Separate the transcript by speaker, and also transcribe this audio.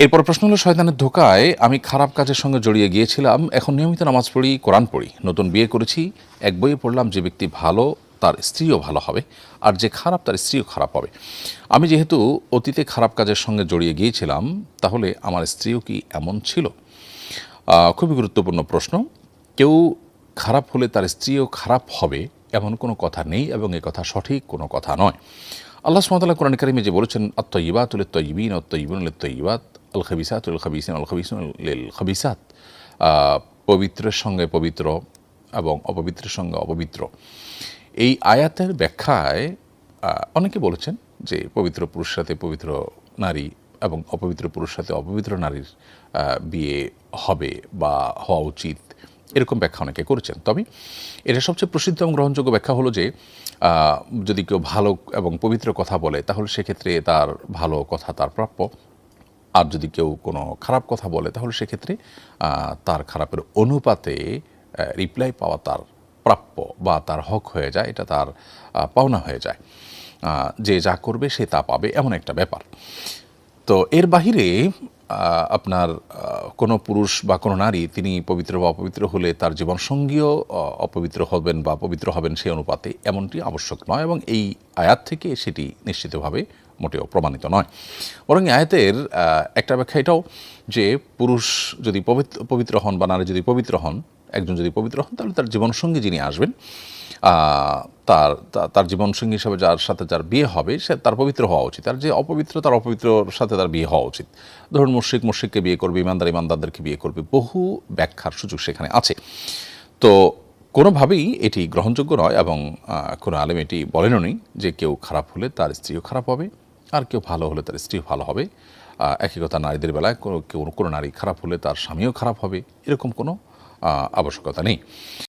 Speaker 1: এরপর প্রশ্ন হলো, শয়তানের ধোকায় আমি খারাপ কাজের সঙ্গে জড়িয়ে গিয়েছিলাম, এখন নিয়মিত নামাজ পড়ি, কোরআন পড়ি, নতুন বিয়ে করেছি, এক বইয়ে পড়লাম যে ব্যক্তি ভালো তার স্ত্রীও ভালো হবে, আর যে খারাপ তার স্ত্রীও খারাপ হবে। আমি যেহেতু অতীতে খারাপ কাজের সঙ্গে জড়িয়ে গিয়েছিলাম, তাহলে আমার স্ত্রীও কি এমন ছিল? খুবই গুরুত্বপূর্ণ প্রশ্ন। কেউ খারাপ হলে তার স্ত্রীও খারাপ হবে এমন কোনো কথা নেই, এবং এ কথা সঠিক কোনো কথা নয়। আল্লাহ সুবহানাহু ওয়া তাআলা কোরআন কারীমে যে বলেছেন, আত-তাইয়্যিবাতু লিত-তাইয়্যিবিন ওয়াত-তাইয়্যিবুনা লিত-তাইয়্যিবাত, আল-খাবিসাতু লিল-খাবিসিন ওয়াল-খাবিসুনা লিল-খাবিসাত। পবিত্রের সঙ্গে পবিত্র এবং অপবিত্রের সঙ্গে অপবিত্র। এই আয়াতের ব্যাখ্যায় অনেকে বলেছেন যে পবিত্র পুরুষের সাথে পবিত্র নারী এবং অপবিত্র পুরুষের সাথে অপবিত্র নারীর বিয়ে হবে বা হওয়া উচিত, এরকম ব্যাখ্যা অনেকে করেছেন। তবে এটা সবচেয়ে প্রসিদ্ধ এবং গ্রহণযোগ্য ব্যাখ্যা হলো যে যদি কেউ ভালো এবং পবিত্র কথা বলে, তাহলে সেক্ষেত্রে তার ভালো কথা তার প্রাপ্য। আর যদি কেউ কোনো খারাপ কথা বলে, তাহলে সেক্ষেত্রে তার খারাপের অনুপাতে রিপ্লাই পাওয়া তার প্রাপ্য বা তার হক হয়ে যায়, এটা তার পাওনা হয়ে যায়। যে যা করবে সে তা পাবে, এমন একটা ব্যাপার। তো এর বাহিরে আপনার কোনো পুরুষ বা কোনো নারী তিনি পবিত্র বা অপবিত্র হলে তার জীবনসঙ্গীও অপবিত্র হবেন বা পবিত্র হবেন সেই অনুপাতে, এমনটি আবশ্যক নয়, এবং এই আয়াত থেকে সেটি নিশ্চিতভাবে মোটেও প্রমাণিত নয়। বরং এই আয়াতের একটা ব্যাখ্যা এটাও যে পুরুষ যদি পবিত্র হন বা নারী যদি পবিত্র হন, একজন যদি পবিত্র হন, তাহলে তার জীবনসঙ্গী যিনি আসবেন, তার তার জীবনসঙ্গী হিসাবে যার সাথে যার বিয়ে হবে, সে তার পবিত্র হওয়া উচিত। আর যে অপবিত্র, তার অপবিত্রর সাথে তার বিয়ে হওয়া উচিত। ধরুন মুশরিককে বিয়ে করবে, ইমানদারদেরকে বিয়ে করবে, বহু ব্যাখ্যার সুযোগ সেখানে আছে। তো কোনোভাবেই এটি গ্রহণযোগ্য নয়, এবং কোনো আলেম এটি বলেনও যে কেউ খারাপ হলে তার স্ত্রীও খারাপ হবে, আর কেউ ভালো হলে তার স্ত্রীও ভালো হবে। একই কথা নারীদের বেলায়, কোনো নারী খারাপ হলে তার স্বামীও খারাপ হবে, এরকম কোনো আবশ্যকতা নেই।